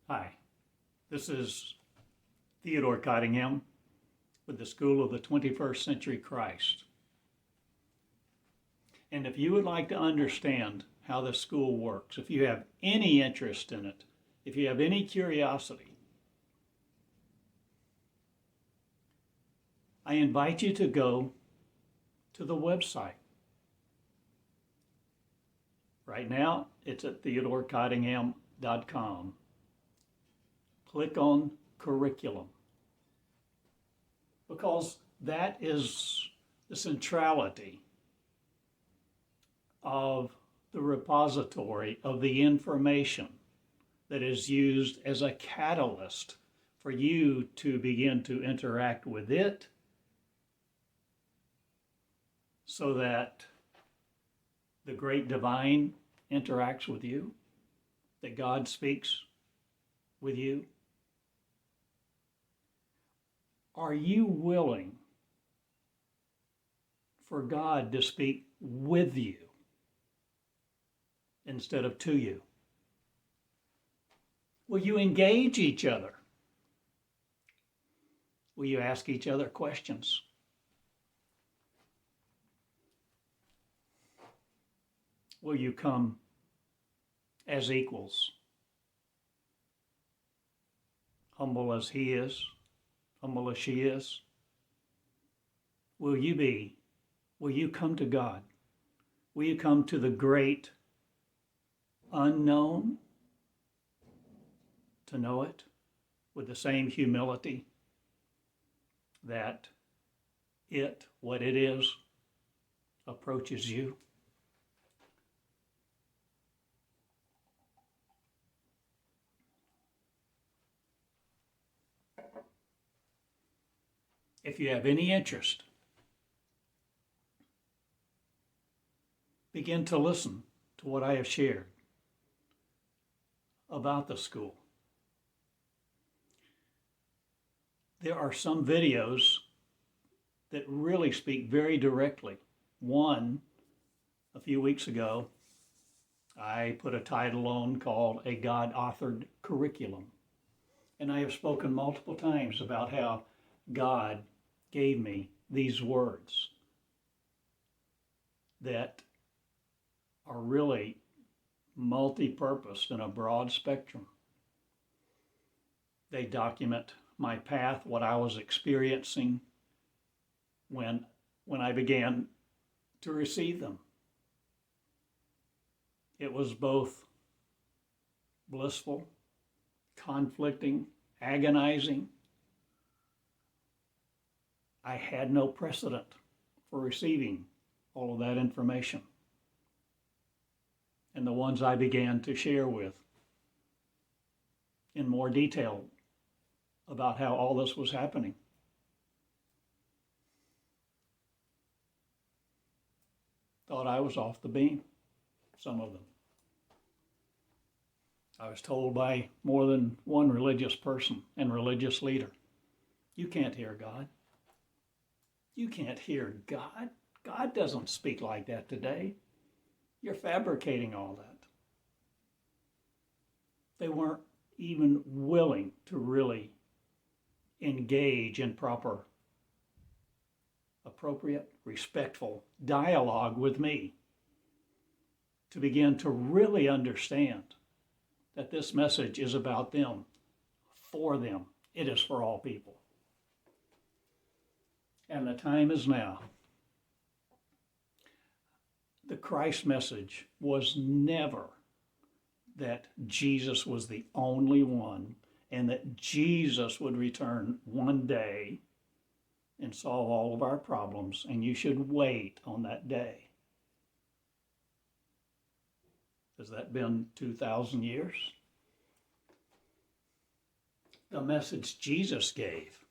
Hi, this is Theodore Cottingham with the School of the 21st Century Christ. And if you would like to understand how this school works, if you have any interest in it, if you have any curiosity, I invite you to go to the website. Right now, it's at TheodoreCottingham.com. Click on Curriculum, because that is the centrality of the repository of the information that is used as a catalyst for you to begin to interact with it, so that the great divine interacts with you, that God speaks with you. Are you willing for God to speak with you instead of to you? Will you engage each other? Will you ask each other questions? Will you come as equals? Humble as he is, humble as she is. Will you come to God? Will you come to the great unknown to know it with the same humility that what it is, approaches you? If you have any interest, begin to listen to what I have shared about the school. There are some videos that really speak very directly. One, a few weeks ago, I put a title on called A God-Authored Curriculum. And I have spoken multiple times about how God gave me these words that are really multi-purposed in a broad spectrum. They document my path, what I was experiencing when I began to receive them. It was both blissful, conflicting, agonizing. I had no precedent for receiving all of that information. And the ones I began to share with in more detail about how all this was happening. Thought I was off the beam, some of them. I was told by more than one religious person and religious leader, you can't hear God. You can't hear God. God doesn't speak like that today. You're fabricating all that. They weren't even willing to really engage in proper, appropriate, respectful dialogue with me to begin to really understand that this message is about them, for them. It is for all people. And the time is now. The Christ message was never that Jesus was the only one and that Jesus would return one day and solve all of our problems, and you should wait on that day. Has that been 2,000 years? The message Jesus gave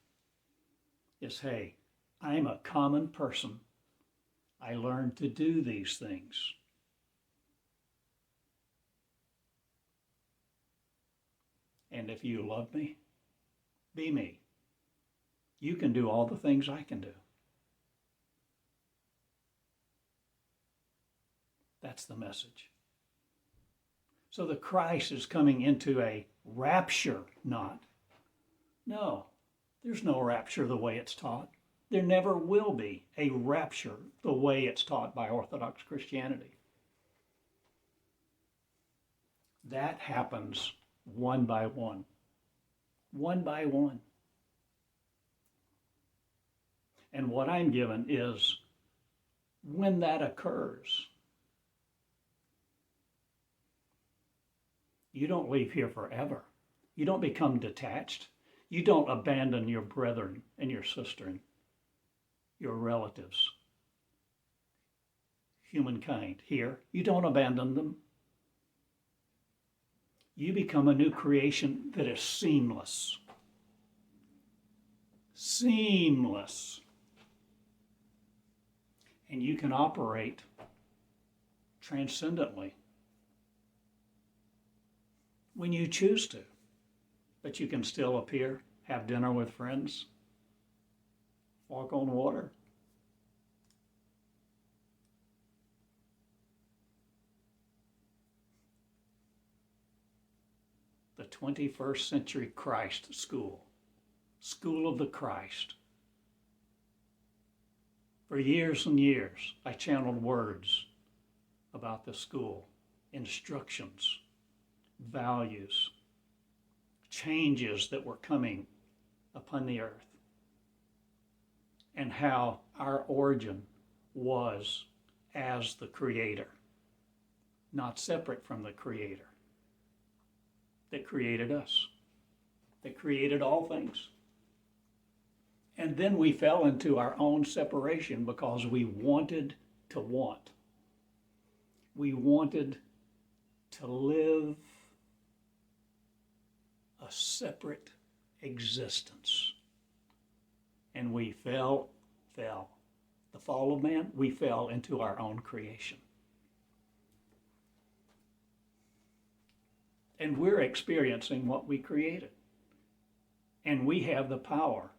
is, hey, I'm a common person. I learned to do these things. And if you love me, be me. You can do all the things I can do. That's the message. So the Christ is coming into a Rapture not. No, there's no rapture the way it's taught. There never will be a rapture the way it's taught by Orthodox Christianity. That happens one by one. One by one. And what I'm given is when that occurs, you don't leave here forever. You don't become detached. You don't abandon your brethren and your sisters, your relatives, humankind here. You don't abandon them. You become a new creation that is seamless. Seamless. And you can operate transcendently when you choose to. But you can still appear, have dinner with friends, walk on water. The 21st century Christ school, school of the Christ. For years and years, I channeled words about the school, instructions, values, changes that were coming upon the earth, and how our origin was as the Creator, not separate from the Creator that created us, that created all things. And then we fell into our own separation because we wanted to want. We wanted to live a separate existence. And we fell. The fall of man, we fell into our own creation. And we're experiencing what we created. And we have the power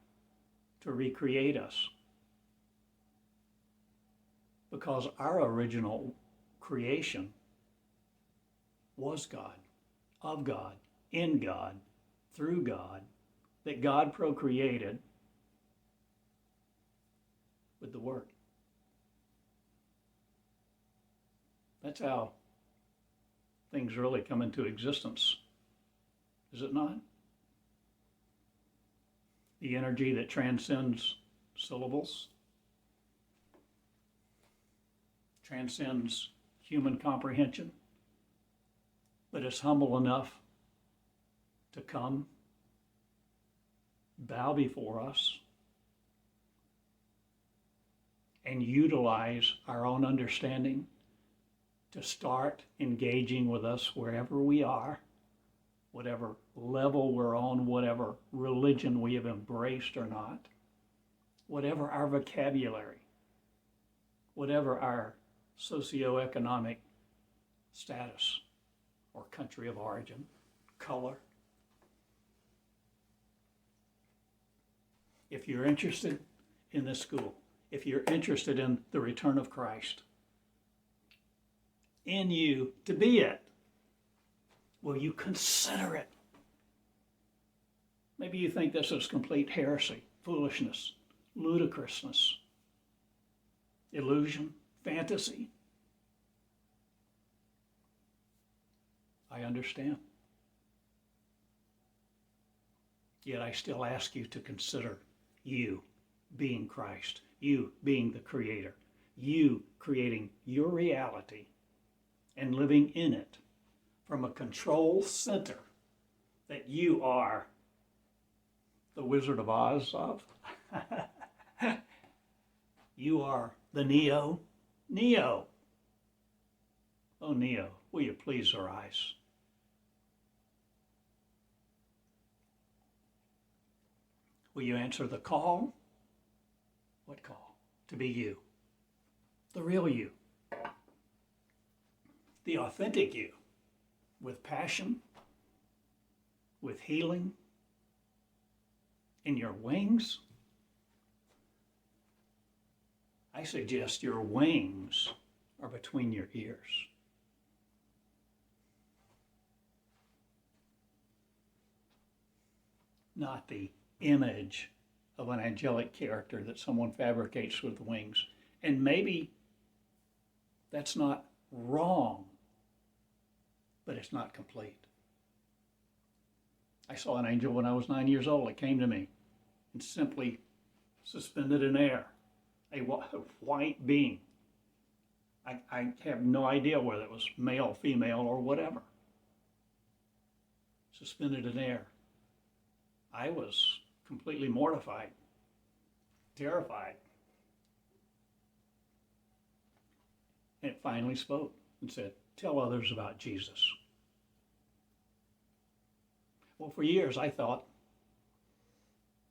to recreate us. Because our original creation was God, of God, in God, through God, that God procreated with the Word. That's how things really come into existence, is it not? The energy that transcends syllables, transcends human comprehension, but is humble enough to come, bow before us, and utilize our own understanding to start engaging with us wherever we are, whatever level we're on, whatever religion we have embraced or not, whatever our vocabulary, whatever our socioeconomic status or country of origin, color. If you're interested in this school, if you're interested in the return of Christ, in you to be it, will you consider it? Maybe you think this is complete heresy, foolishness, ludicrousness, illusion, fantasy. I understand. Yet I still ask you to consider you being Christ, you being the Creator, you creating your reality and living in it from a control center that you are the Wizard of Oz of. You are the Neo. Neo. Oh, Neo, will you please arise? Will you answer the call? What call? To be you. The real you. The authentic you. With passion. With healing. In your wings. I suggest your wings are between your ears. not the image of an angelic character that someone fabricates with wings. And maybe that's not wrong, but it's not complete. I saw an angel when I was 9 years old. It came to me and simply suspended in air, a white being. I have no idea whether it was male, female, or whatever. Suspended in air. I was completely mortified, terrified. And it finally spoke and said, "Tell others about Jesus." Well, for years I thought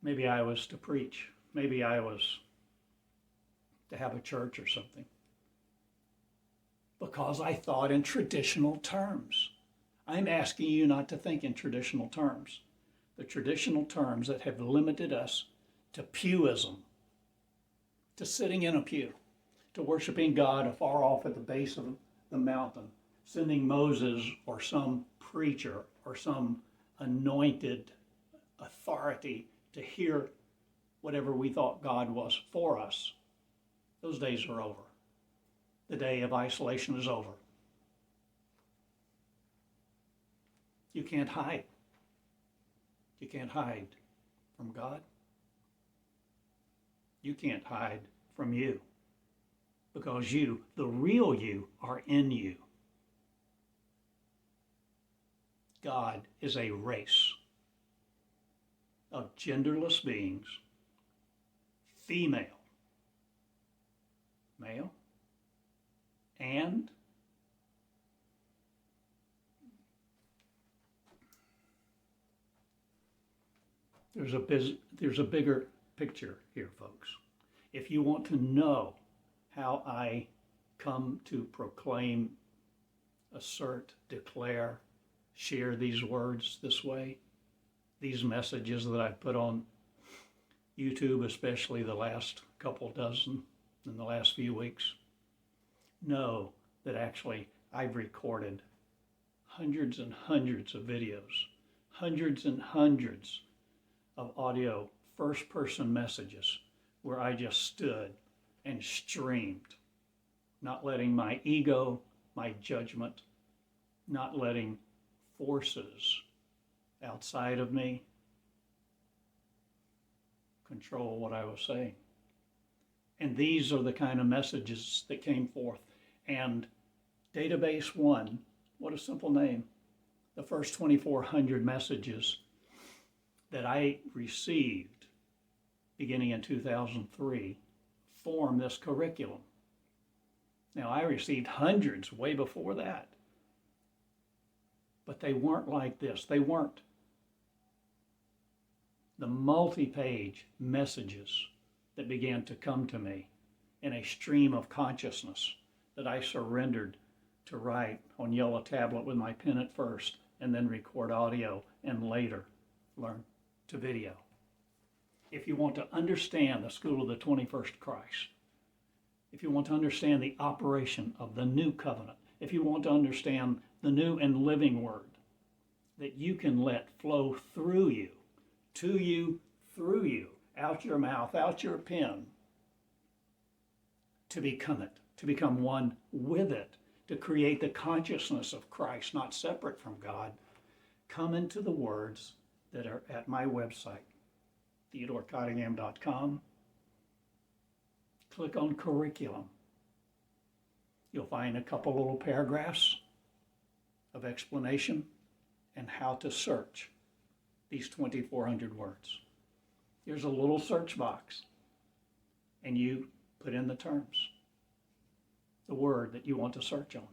maybe I was to preach. Maybe I was to have a church or something. Because I thought in traditional terms. I'm asking you not to think in traditional terms. The traditional terms that have limited us to pewism, to sitting in a pew, to worshiping God afar off at the base of the mountain, sending Moses or some preacher or some anointed authority to hear whatever we thought God was for us. Those days are over. The day of isolation is over. You can't hide. You can't hide from God. You can't hide from you. Because you, the real you, are in you. God is a race of genderless beings, female, male, and there's a bigger picture here, folks. If you want to know how I come to proclaim, assert, declare, share these words this way, these messages that I've put on YouTube, especially the last couple dozen in the last few weeks, know that actually I've recorded hundreds and hundreds of videos, hundreds and hundreds of audio first-person messages where I just stood and streamed, not letting my ego, my judgment, not letting forces outside of me control what I was saying. And these are the kind of messages that came forth. And Database One, what a simple name. The first 2,400 messages that I received beginning in 2003 form this curriculum. Now, I received hundreds way before that, but they weren't like this. They weren't the multi-page messages that began to come to me in a stream of consciousness that I surrendered to write on yellow tablet with my pen at first, and then record audio, and later learn to video. If you want to understand the school of the 21st Christ, if you want to understand the operation of the new covenant, if you want to understand the new and living word that you can let flow through you, to you, through you, out your mouth, out your pen, to become it, to become one with it, to create the consciousness of Christ, not separate from God, come into the words that are at my website, TheodoreCottingham.com. Click on curriculum. You'll find a couple little paragraphs of explanation and how to search these 2,400 words. Here's a little search box, and you put in the terms, the word that you want to search on.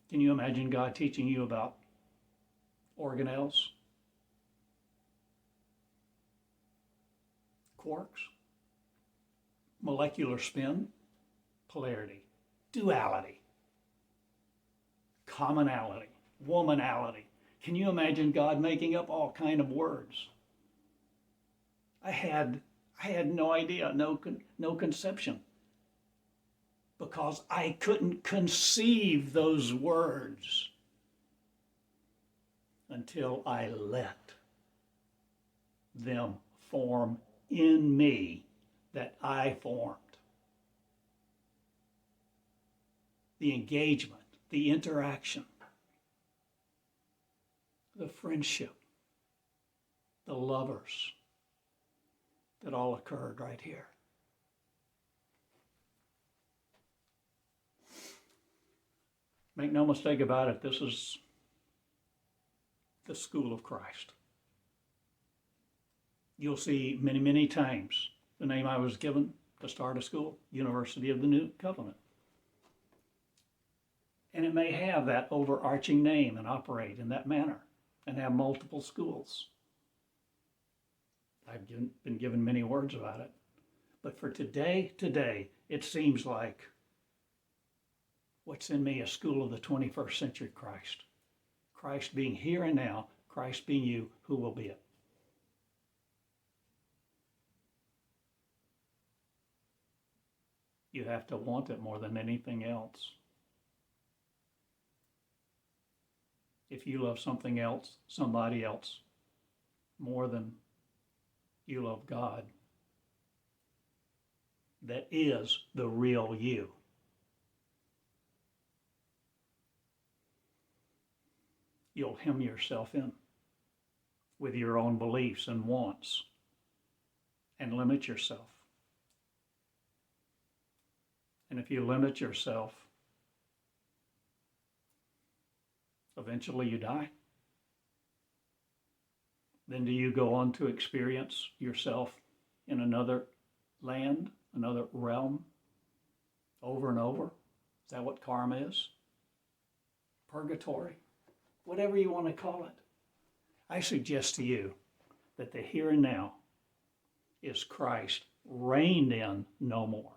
Can you imagine God teaching you about organelles, quarks, molecular spin, polarity, duality, commonality, womanality? Can you imagine God making up all kind of words? I had no idea, no conception, because I couldn't conceive those words until I let them form in me that I formed. The engagement, the interaction, the friendship, the lovers that all occurred right here. Make no mistake about it, this is the school of Christ. You'll see many, many times the name I was given to start a school, University of the New Covenant. And it may have that overarching name and operate in that manner and have multiple schools. I've been given many words about it. But for today, it seems like what's in me, a school of the 21st century Christ. Christ being here and now, Christ being you, who will be it. You have to want it more than anything else. If you love something else, somebody else, more than you love God, that is the real you. You'll hem yourself in with your own beliefs and wants and limit yourself. And if you limit yourself, eventually you die. Then do you go on to experience yourself in another land, another realm, over and over? Is that what karma is? Purgatory? Whatever you want to call it. I suggest to you that the here and now is Christ reigned in no more.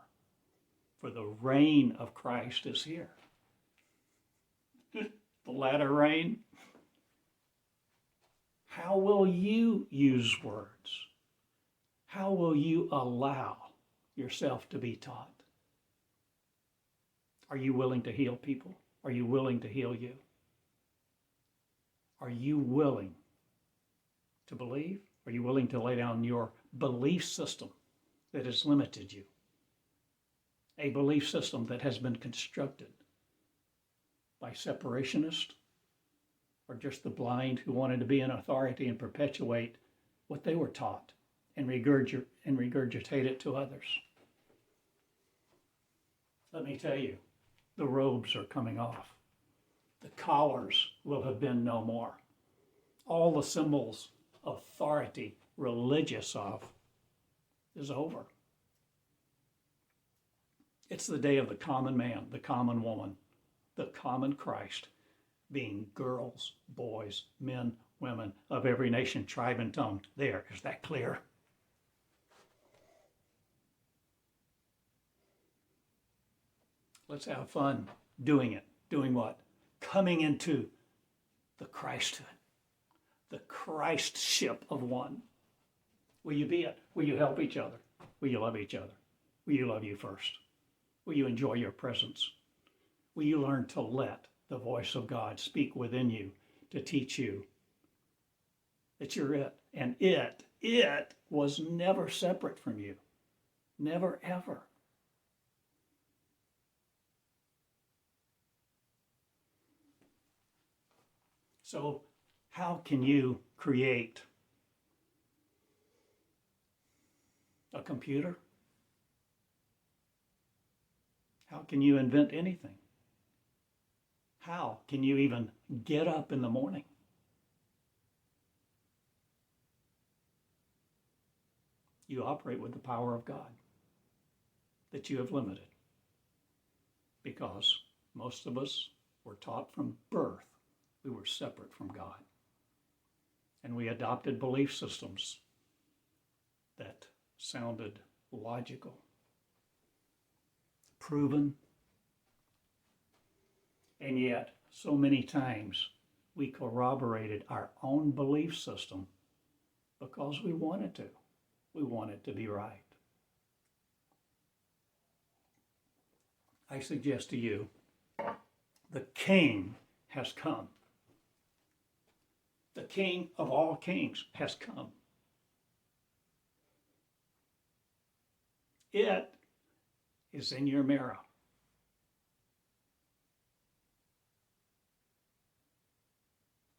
For the reign of Christ is here. The latter rain. How will you use words? How will you allow yourself to be taught? Are you willing to heal people? Are you willing to heal you? Are you willing to believe? Are you willing to lay down your belief system that has limited you? A belief system that has been constructed by separationists or just the blind who wanted to be in authority and perpetuate what they were taught and regurgitate it to others. Let me tell you, the robes are coming off. The collars will have been no more. All the symbols of authority, religious of, is over. It's the day of the common man, the common woman, the common Christ, being girls, boys, men, women of every nation, tribe, and tongue. There, is that clear? Let's have fun doing it. Doing what? Coming into the Christhood, the Christship of one. Will you be it? Will you help each other? Will you love each other? Will you love you first? Will you enjoy your presence? Will you learn to let the voice of God speak within you to teach you that you're it? And it was never separate from you. Never, ever. So how can you create a computer? How can you invent anything? How can you even get up in the morning? You operate with the power of God that you have limited, because most of us were taught from birth we were separate from God. And we adopted belief systems that sounded logical, proven, and yet so many times we corroborated our own belief system because we wanted to. We wanted to be right. I suggest to you, the King has come. The King of all kings has come. It is in your mirror.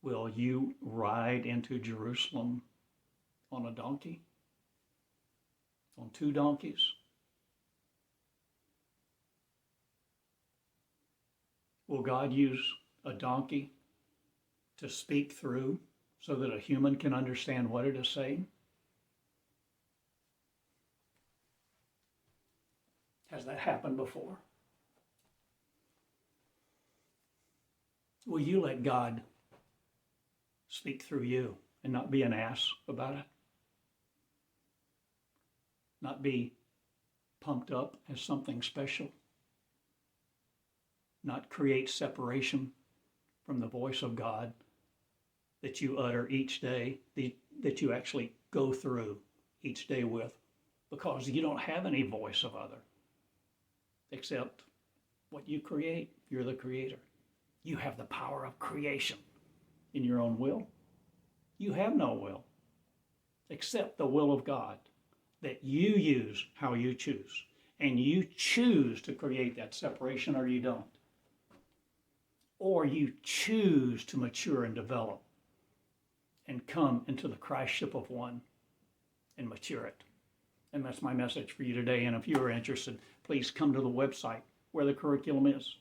Will you ride into Jerusalem on a donkey? On 2 donkeys? Will God use a donkey to speak through so that a human can understand what it is saying? Has that happened before? Will you let God speak through you and not be an ass about it? Not be pumped up as something special? Not create separation from the voice of God that you utter each day, that you actually go through each day with, because you don't have any voice of other except what you create. You're the creator. You have the power of creation in your own will. You have no will except the will of God that you use how you choose. And you choose to create that separation, or you don't. Or you choose to mature and develop and come into the Christship of one and mature it. And that's my message for you today. And if you are interested, please come to the website where the curriculum is.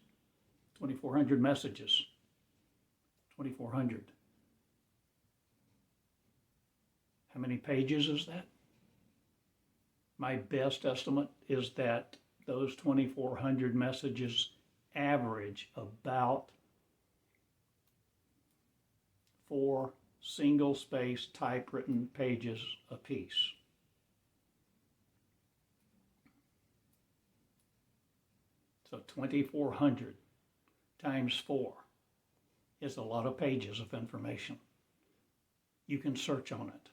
2,400 messages. 2,400. How many pages is that? My best estimate is that those 2,400 messages average about 4 single-space typewritten pages apiece. So 2,400 times 4 is a lot of pages of information. You can search on it.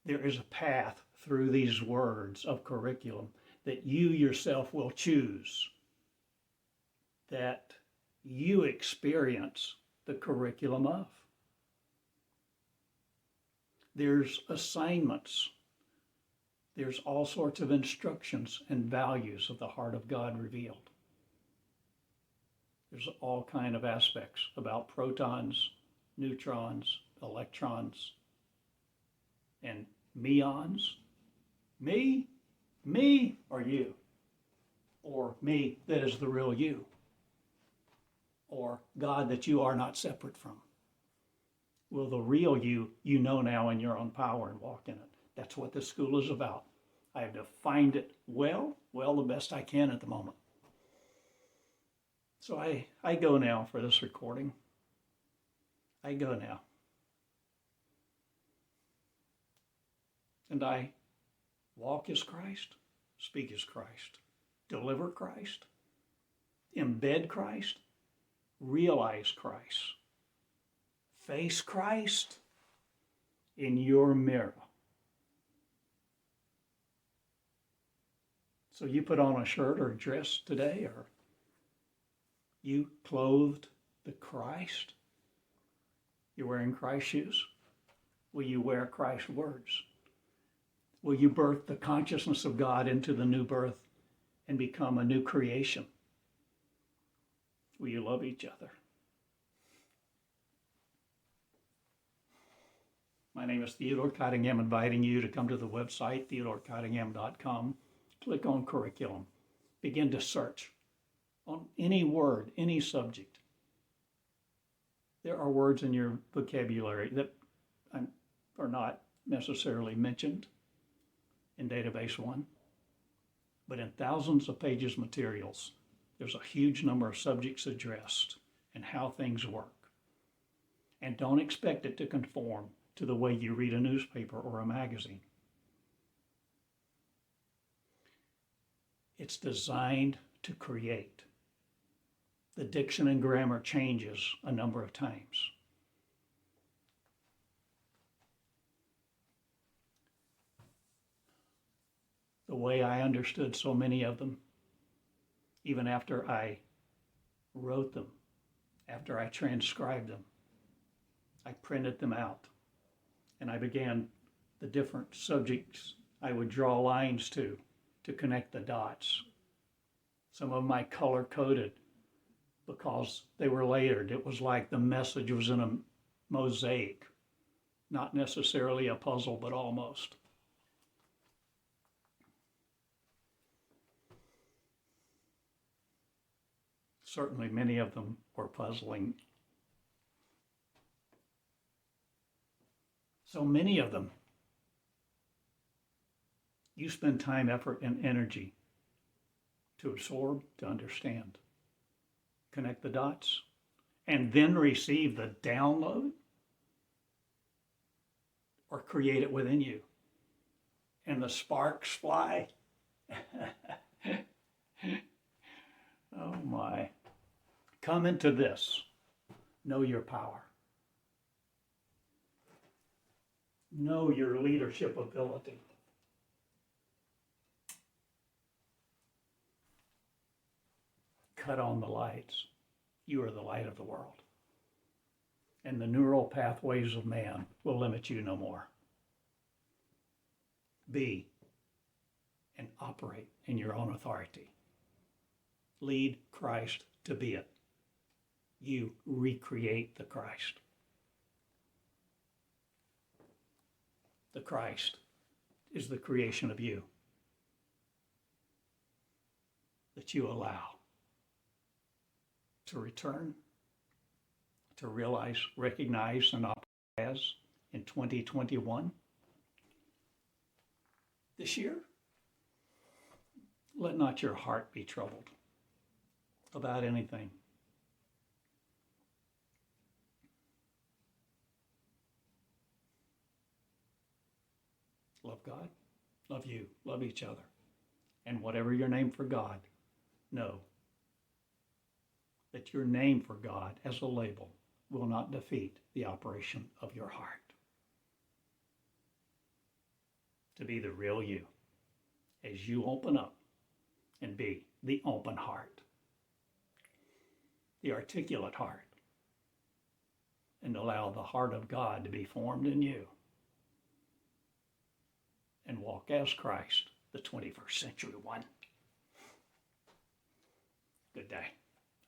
There is a path through these words of curriculum that you yourself will choose, that you experience the curriculum of. There's assignments. There's all sorts of instructions and values of the heart of God revealed. There's all kind of aspects about protons, neutrons, electrons, and meons. Me, or you, or me that is the real you, or God that you are not separate from. Well, the real you know now in your own power and walk in it. That's what this school is about. I have defined it well, the best I can at the moment. So I go now for this recording. I go now. And I walk as Christ, speak as Christ, deliver Christ, embed Christ, realize Christ, face Christ in your mirror. So you put on a shirt or a dress today, or you clothed the Christ? You're wearing Christ shoes? Will you wear Christ's words? Will you birth the consciousness of God into the new birth and become a new creation? Will you love each other? My name is Theodore Cottingham, inviting you to come to the website, TheodoreCottingham.com. Click on curriculum. Begin to search on any word, any subject. There are words in your vocabulary that are not necessarily mentioned in Database 1, but in thousands of pages materials, there's a huge number of subjects addressed and how things work. And don't expect it to conform to the way you read a newspaper or a magazine. It's designed to create. The diction and grammar changes a number of times. The way I understood so many of them, even after I wrote them, after I transcribed them, I printed them out, and I began the different subjects I would draw lines to connect the dots. Some of them I color coded because they were layered. It was like the message was in a mosaic, not necessarily a puzzle, but almost. Certainly many of them were puzzling. So many of them, you spend time, effort, and energy to absorb, to understand, connect the dots, and then receive the download or create it within you. And the sparks fly. Oh my. Come into this. Know your power. Know your leadership ability. Cut on the lights. You are the light of the world. And the neural pathways of man will limit you no more. Be and operate in your own authority. Lead Christ to be it. You recreate the Christ. The Christ is the creation of you that you allow to return, to realize, recognize, and operate as in 2021. This year, let not your heart be troubled about anything. Love God, love you, love each other. And whatever your name for God, know that your name for God as a label will not defeat the operation of your heart. To be the real you as you open up and be the open heart, the articulate heart, and allow the heart of God to be formed in you and walk as Christ, the 21st century one. Good day.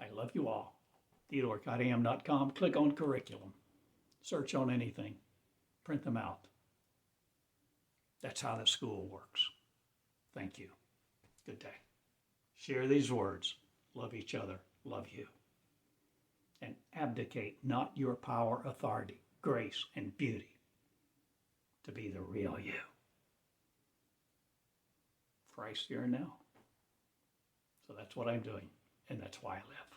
I love you all. TheodoreCottingham.com. Click on curriculum. Search on anything. Print them out. That's how the school works. Thank you. Good day. Share these words. Love each other. Love you. And abdicate not your power, authority, grace, and beauty to be the real you. Christ here and now. So that's what I'm doing, and that's why I live.